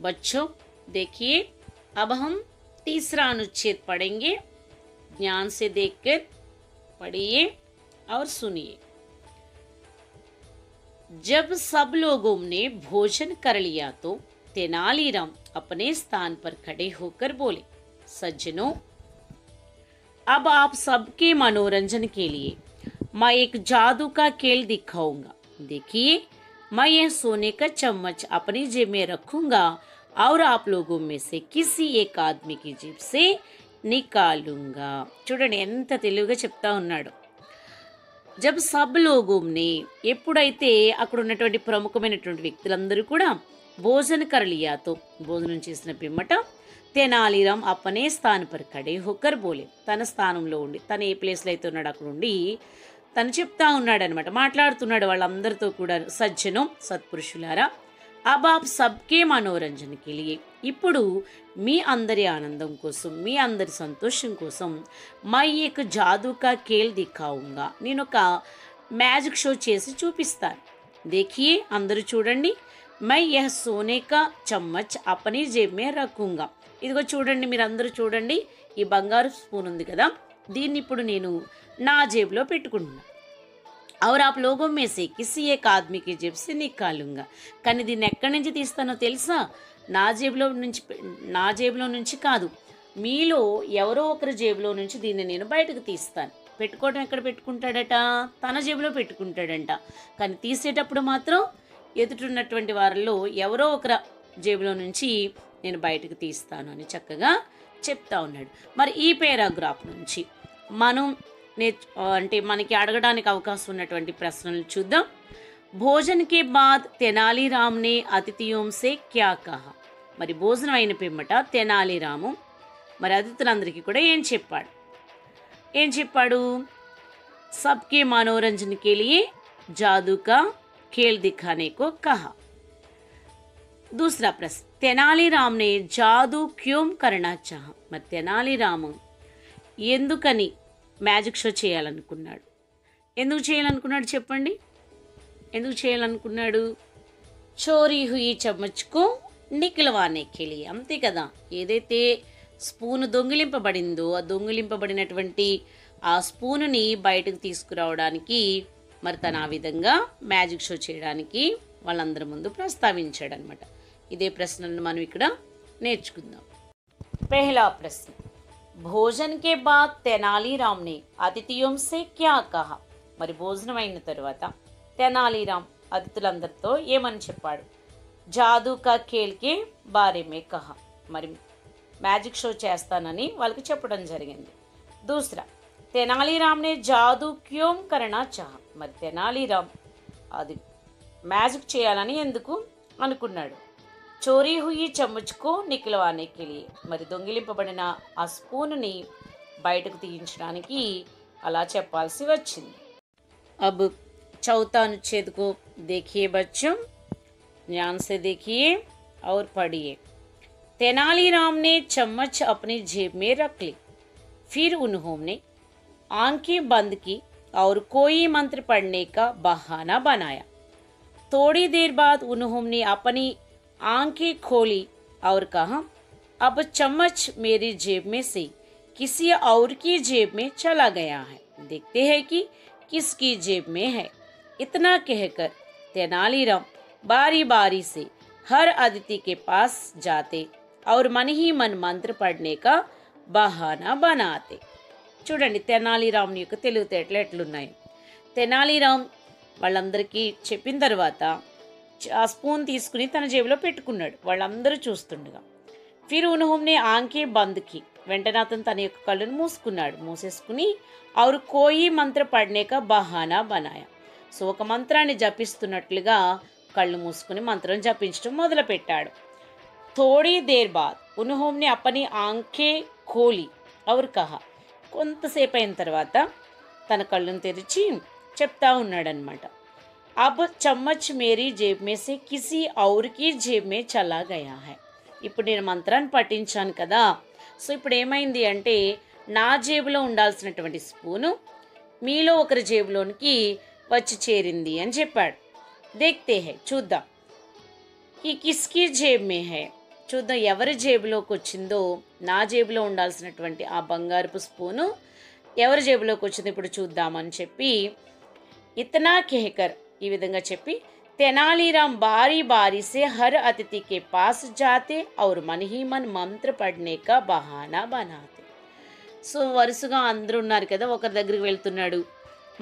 बच्चों देखिए, अब हम तीसरा अनुच्छेद पढ़ेंगे। ध्यान से देखकर पढ़िए और सुनिए। जब सब लोगों ने भोजन कर लिया तो तेनालीराम अपने स्थान पर खड़े होकर बोले, सज्जनों, अब आप सबके मनोरंजन के लिए मैं एक जादू का खेल दिखाऊंगा। देखिए, मैं यह सोने का चम्मच अपनी जेब में रखूंगा और आप लोगों में से किसी एक आदमी की जेब से నికాలుంగా। చూడండి ఎంత తెలివిగా చెప్తా ఉన్నాడు। జబ్ సబ్ లోగోంనే ఎప్పుడైతే అక్కడ ఉన్నటువంటి ప్రముఖమైనటువంటి వ్యక్తులందరూ కూడా భోజన కర్ లియాతో భోజనం చేసిన పిమ్మట తెనాలిరాం అప్పనే స్థాన్ పర్ ఖడే హోకర్ బోలే, తన స్థానంలో ఉండి తను ఏ ప్లేస్లో అయితే ఉన్నాడు అక్కడ ఉండి తను చెప్తా ఉన్నాడు అనమాట, మాట్లాడుతున్నాడు వాళ్ళందరితో కూడా, సజ్జనం సత్పురుషులారా, अब आप सबके मनोरंजन के लिए ఇప్పుడు మీ అందరి ఆనందం కోసం, మీ అందరి సంతోషం కోసం मैं एक जादू का खेल दिखाऊंगा, నేను ఒక మ్యాజిక్ షో చేసి చూపిస్తాను। देखिए అందరూ చూడండి, मैं यह सोने का चम्मच अपनी जेब में रखूंगा। ఇదిగో చూడండి, మీరు అందరూ చూడండి, ఈ బంగారు స్పూన్ ఉంది కదా, దీన్ని ఇప్పుడు నేను నా జేబులో పెట్టుకుంటున్నాను। और आप लोगों में से किसी एक आदमी की जेब से निकालूंगा। కానీ దీన్ని ఎక్కడి నుంచి తీస్తానో తెలుసా? నా జేబులో నుంచి కాదు, మీలో ఎవరో ఒకరి జేబులో నుంచి దీన్ని నేను బయటకు తీస్తాను। పెట్టుకోవడం ఎక్కడ పెట్టుకుంటాడట? తన జేబులో పెట్టుకుంటాడంట। కానీ తీసేటప్పుడు మాత్రం ఎదుటిన్నటువంటి వారిలో ఎవరో ఒకరి జేబులో నుంచి నేను బయటకు తీస్తాను అని చక్కగా చెప్తా ఉన్నాడు। మరి ఈ పారాగ్రాఫ్ నుంచి మనం అంటే మనకి అడగడానికి అవకాశం ఉన్నటువంటి ప్రశ్నలు చూద్దాం। భోజన్ కే బాద్ తెనాలీరామ్ నే అతిథియోం సే క్యా కహా। మరి భోజనం అయిన పిమ్మట తెనాలీరాము మరి అతిథులందరికీ కూడా ఏం చెప్పాడు? సబ్కే మనోరంజన్ కే లియే జాదూ కా ఖేల్ దిఖానే కో కహా। दूसरा प्रश्न, తెనాలీరామ్ నే జాదూ క్యోం కర్నా చాహా। మరి తెనాలీరాము ఎందుకని మ్యాజిక్ షో చేయాలనుకున్నాడు? ఎందుకు చేయాలనుకున్నాడు చెప్పండి? ఎందుకు చేయాలనుకున్నాడు? చోరీ హుయి చమ్మచ్కు నిఖిలవానే కెలియే, అంతే కదా। ఏదైతే స్పూను దొంగిలింపబడిందో ఆ దొంగిలింపబడినటువంటి ఆ స్పూనుని బయటకు తీసుకురావడానికి మరి తను ఆ విధంగా మ్యాజిక్ షో చేయడానికి వాళ్ళందరి ముందు ప్రస్తావించాడనమాట। ఇదే ప్రశ్నను మనం ఇక్కడ నేర్చుకుందాం। పహలా ప్రశ్న, భోజన్ కే బాద్ తెనాలీరామ్ నే అతిథియోం సే క్యా కహా। మరి భోజనం అయిన తర్వాత తెనాలీరామ్ అతిథులందరితో ఏమని చెప్పాడు? జాదూ కా ఖేల్ కే బారే మే కహా, మరి మ్యాజిక్ షో చేస్తానని వాళ్ళకి చెప్పడం జరిగింది। దూసరా, తెనాలీరామ్ నే జాదూ క్యోం కర్నా చాహా। మరి తెనాలీరామ్ అది మ్యాజిక్ చేయాలని ఎందుకు అనుకున్నాడు? చోరీ హుయి చమ్ముచ్కో నిఖిలవానే కెలియే, మరి దొంగిలింపబడిన ఆ స్పూనుని బయటకు తీయించడానికి అలా చెప్పాల్సి వచ్చింది। अब चौथा अनुच्छेद को देखिए बच्चों, ध्यान से देखिए और पढ़िए। तेनालीराम ने चम्मच अपनी जेब में रख ली, फिर उन्होंने आंखें बंद की और कोई मंत्र पढ़ने का बहाना बनाया। थोड़ी देर बाद उन्होंने अपनी आंखें खोली और कहा, अब चम्मच मेरी जेब में से किसी और की जेब में चला गया है, देखते हैं कि किसकी जेब में है। इतना कहकर तेनालीराम बारी बारी से हर अतिथि के पास जाते और मन ही मन मंत्र पढ़ने का बहाना बनाते। చూడండి తెనాలీరామ్ యొక్క తెలివితేటలు ఎట్లున్నాయి। తెనాలీరామ్ వాళ్ళందరికీ చెప్పిన తర్వాత ఆ స్పూన్ తీసుకుని తన జేబులో పెట్టుకున్నాడు, వాళ్ళందరూ చూస్తుండగా। ఫిర్ ఉన్హోంనే ఆంఖే బంద్కి, వెంటనే అతను తన యొక్క కళ్ళను మూసేసుకుని ఔర్ కోయి మంత్ర పడ్నే కా బహానా బనాయా, సో ఒక మంత్రాన్ని జపిస్తున్నట్లుగా కళ్ళు మూసుకుని మంత్రం జపించడం మొదలుపెట్టాడు। థోడీ దేర్ బాద్ ఉన్హోంనే అపని ఆంఖే ఖోలి ఔర్ కహా, కొంతసేపు అయిన తర్వాత తన కళ్ళను తెరిచి చెప్తా ఉన్నాడనమాట, अब चम्मच मेरी जेब में से किसी और की जेब में चला गया है। ఇప్పుడు నేను మంత్రాన్ని పఠించాను కదా, సో ఇప్పుడు ఏమైంది అంటే నా జేబులో ఉండాల్సినటువంటి స్పూను మీలో ఒకరి జేబులోనికి వచ్చి చేరింది అని చెప్పాడు। देखते हैं చూద్దాం, कि किसकी जेब में है, చూద్దాం ఎవరి జేబులోకి వచ్చిందో. నా జేబులో ఉండాల్సినటువంటి ఆ బంగారపు స్పూను ఎవరి జేబులోకి వచ్చిందో ఇప్పుడు చూద్దామని చెప్పి ఇతనా కేకర్ ఈ విధంగా చెప్పి तेनालीराम बारी बारी से हर अतिथि के पास जाते और मन ही मन मंत्र पढ़ने का बहाना बनाते. సో వరుసగా అందరూ ఉన్నారు కదా, ఒకరి దగ్గరికి వెళ్తున్నాడు,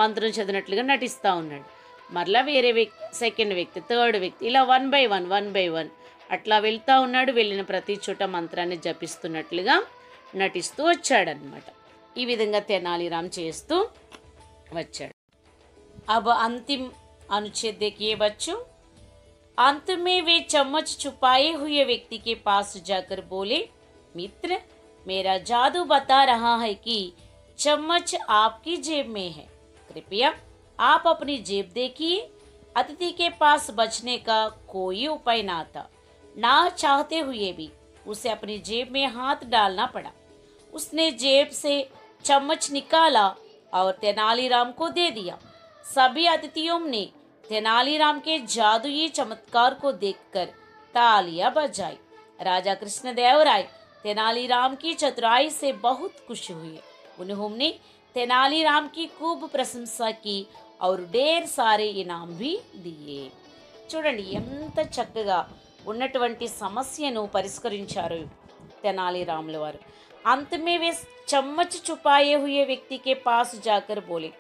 మంత్రం చదివినట్లుగా నటిస్తూ ఉన్నాడు. మరలా వేరే వ్యక్తి, సెకండ్ వ్యక్తి, థర్డ్ వ్యక్తి, ఇలా వన్ బై వన్ అట్లా వెళ్తూ ఉన్నాడు. వెళ్ళిన ప్రతి చోట మంత్రాన్ని జపిస్తున్నట్లుగా నటిస్తూ వచ్చాడనమాట. ఈ విధంగా తెనాలిరామ్ చేస్తూ వచ్చాడు. अब अंतिम अनुच्छेद देखिए बच्चों. अंत में वे चम्मच छुपाए हुए व्यक्ति के पास जाकर बोले, मित्र मेरा जादू बता रहा है कि चम्मच आपकी जेब में है, कृपया आप अपनी जेब देखिए. अतिथि के पास बचने का कोई उपाय ना था. ना चाहते हुए भी उसे अपनी जेब में हाथ डालना पड़ा. उसने जेब से चम्मच निकाला और तेनालीराम को दे दिया. सभी अतिथियों ने तेनालीराम के जादुई चमत्कार को देखकर तालियां बजाई. राजा कृष्णदेवराय तेनालीराम की चतुराई से बहुत खुश हुए. उन्होंने तेनालीराम की खूब प्रशंसा की और ढेर सारे इनाम भी दिए. చూడండి ఎంత చక్కగా ఉన్నటువంటి సమస్యను పరిష్కరించారు తెనాలీరాముల వారు. अंत में वे चम्मच छुपाए हुए व्यक्ति के पास जाकर बोले.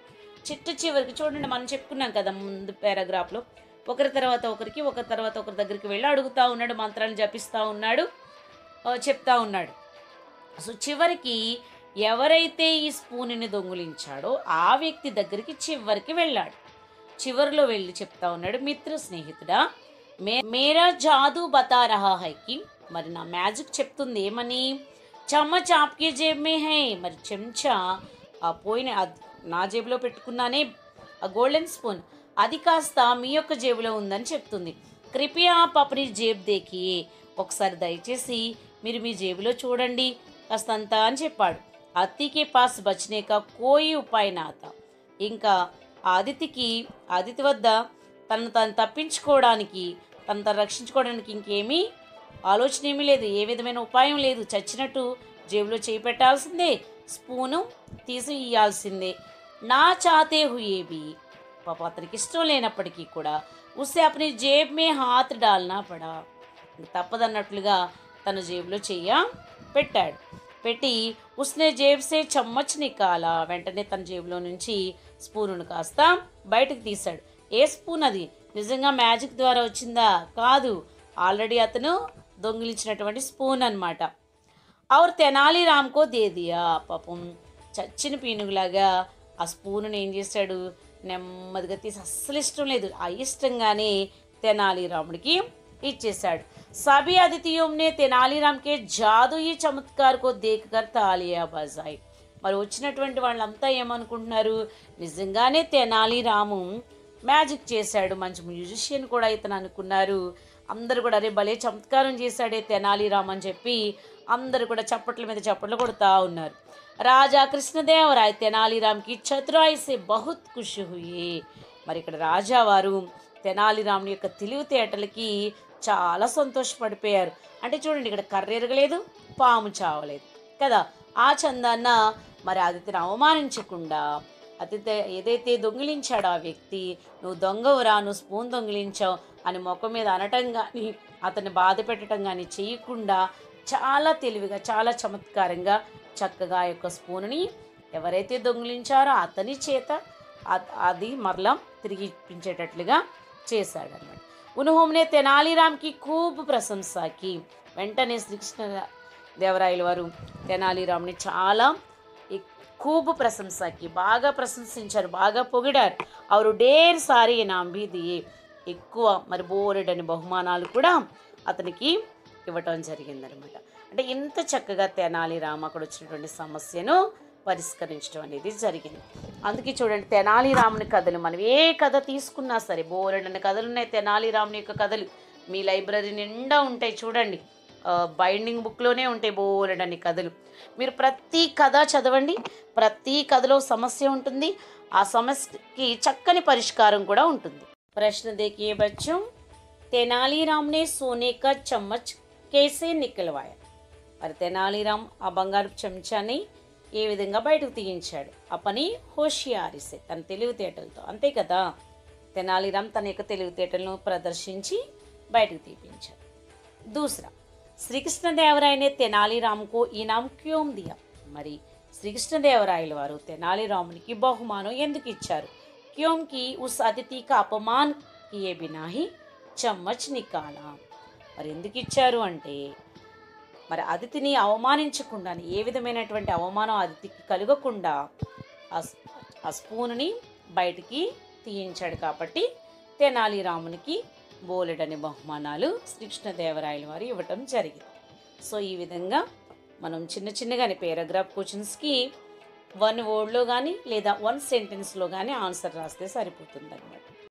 చివరికి చూడండి, మనం చెప్పుకున్నాం కదా ముందు పారాగ్రాఫ్లో, ఒకరి తర్వాత ఒకరికి దగ్గరికి వెళ్ళి అడుగుతూ ఉన్నాడు, మంత్రాలు జపిస్తూ ఉన్నాడు, చెప్తా ఉన్నాడు. సో చివరికి ఎవరైతే ఈ స్పూన్ని దొంగిలించాడో ఆ వ్యక్తి దగ్గరికి చివరికి వెళ్ళాడు. చివరిలో వెళ్ళి చెప్తా ఉన్నాడు, మిత్ర స్నేహితుడా, మేరా జాదూ బతా రహా హై కి, మరి నా మ్యాజిక్ చెప్తుంది ఏమని, చమ్మచ్ ఆప్కే జేబ్ మే హై, మరి చెంచా ఆ పోయిన నా జేబులో పెట్టుకున్నానే ఆ గోల్డెన్ స్పూన్, అది కాస్త మీ యొక్క జేబులో ఉందని చెప్తుంది. కృపయా ఆప్ అప్నీ జేబ్ దేఖియే, ఒకసారి దయచేసి మీరు మీ జేబులో చూడండి కాస్తంత అని చెప్పాడు. అతిథికి పాస్ బచ్నే కా కోయి ఉపాయ నాత, ఇంకా అతిథి వద్ద తను తప్పించుకోవడానికి, తను రక్షించుకోవడానికి ఇంకేమీ ఆలోచన ఏమీ లేదు, ఏ విధమైన ఉపాయం లేదు. చచ్చినట్టు జేబులో చేయి పెట్టాల్సిందే, స్పూను తీసి ఇయ్యాల్సిందే. నా చాతే హుయే భీ, పాప అతనికి ఇష్టం లేనప్పటికీ కూడా ఉస్సే అప్ని జేబ్ మే హాత్ డాల్నా పడా, తప్పదన్నట్లుగా తన జేబులో చెయ్య పెట్టాడు. పెట్టి ఉస్నే జేబ్ సే చమ్మచ్ నికాలా, వెంటనే తన జేబులో నుంచి స్పూనును కాస్త బయటకు తీశాడు. ఏ స్పూన్ అది? నిజంగా మ్యాజిక్ ద్వారా వచ్చిందా? కాదు, ఆల్రెడీ అతను దొంగిలించినటువంటి స్పూన్ అన్నమాట. ఔర్ తెనాలీరామ్కో దే దియా, పాపం చచ్చిన పీనుగులాగా ఆ స్పూనుని ఏం చేశాడు, నెమ్మదిగా తీసి, అస్సలు ఇష్టం లేదు, అయిష్టంగానే తెనాలీరాముడికి ఇచ్చేశాడు. సభీ అతిథియోంనే తెనాలీరామ్కే జాదూయి చమత్కార్ కో దేఖ్కర్ తాలియా బజాయి. మరి వచ్చినటువంటి వాళ్ళంతా ఏమనుకుంటున్నారు, నిజంగానే తెనాలీరాము మ్యాజిక్ చేశాడు, మంచి మ్యూజిషియన్ కూడా ఇతను అనుకున్నారు. అందరూ కూడా అరే భలే చమత్కారం చేశాడే తెనాలీరామ్ అని చెప్పి అందరూ కూడా చప్పట్ల మీద చప్పట్లు కొడుతూ ఉన్నారు. రాజా కృష్ణదేవరాయ తెనాలీరామ్కి చతురాయి సే బహుత్ ఖుష్ హుయే. మరి ఇక్కడ రాజావారు తెనాలీరాముని యొక్క తెలివితేటలకి చాలా సంతోషపడిపోయారు. అంటే చూడండి, ఇక్కడ కర్ర ఎరగలేదు, పాము చావలేదు కదా. ఆ చందాన్న మరి అతిథిని అవమానించకుండా, అతిథి ఏదైతే దొంగిలించాడో ఆ వ్యక్తి, నువ్వు దొంగవురా, నువ్వు స్పూన్ దొంగిలించావు అని ముఖం మీద అనటం కానీ, అతన్ని బాధ పెట్టడం కానీ చేయకుండా చాలా తెలివిగా, చాలా చమత్కారంగా చక్కగా ఆ యొక్క స్పూన్ని ఎవరైతే దొంగిలించారో అతని చేత అది మరలా తిరిగి ఇప్పించేటట్లుగా చేశాడన్నమాట. ఉన్హోంనే తెనాలీరామ్కి ఖూబ్ ప్రశంసాకి, వెంటనే శ్రీకృష్ణదేవరాయల వారు తెనాలీరామ్ని చాలా ఖూబ్ ప్రశంసాకి బాగా ప్రశంసించారు, బాగా పొగిడారు. అవరు డేర్ సారీ ఇనామ్ భీ దియే, ఎక్కువ మరి బోరెడని బహుమానాలు కూడా అతనికి ఇవ్వటం జరిగిందనమాట. అంటే ఇంత చక్కగా తెనాలీరామ్ అక్కడ వచ్చినటువంటి సమస్యను పరిష్కరించడం అనేది జరిగింది. అందుకే చూడండి, తెనాలీరాముని కథలు మనం ఏ కథ తీసుకున్నా సరే, బోరెడని కథలు ఉన్నాయి తెనాలీరాముని యొక్క కథలు. మీ లైబ్రరీ నిండా ఉంటాయి చూడండి, బైండింగ్ బుక్లోనే ఉంటాయి బోరెడని కథలు. మీరు ప్రతి కథ చదవండి, ప్రతి కథలో సమస్య ఉంటుంది, ఆ సమస్యకి చక్కని పరిష్కారం కూడా ఉంటుంది. ప్రశ్న देखिए बच्चों, तेनालीराम ने सोने का चम्मच కేసే నిక్కలవాయ. మరి తెనాలిరామ్ ఆ బంగారు చెంచాని ఏ విధంగా బయటకు తీయించాడు? అపని హోషియారిసే, తన తెలివితేటలతో. అంతే కదా, తెనాలిరామ్ తన యొక్క తెలివితేటలను ప్రదర్శించి బయటకు తీపించాడు. दूसरा, శ్రీకృష్ణదేవరాయ ने तेनालीराम को इनाम क्यों दिया? మరి శ్రీకృష్ణదేవరాయల వారు తెనాలిరామునికి బహుమానం ఎందుకు ఇచ్చారు? क्योंकि उस अतिथि का अपमान किए बिना ही चम्मच निकाला. మరి ఎందుకు ఇచ్చారు అంటే, మరి అతిథిని అవమానించకుండా, ఏ విధమైనటువంటి అవమానం అతిథికి కలగకుండా ఆ స్పూన్ని బయటికి తీయించాడు కాబట్టి తెనాలిరామునికి బోలెడని బహుమానాలు శ్రీకృష్ణదేవరాయల వారు ఇవ్వటం జరిగింది. సో ఈ విధంగా మనం చిన్న చిన్నగానే పేరాగ్రాఫ్ క్వశ్చన్స్కి 1 వర్డ్లో కానీ లేదా 1 సెంటెన్స్లో కానీ ఆన్సర్ రాస్తే సరిపోతుంది అన్నమాట.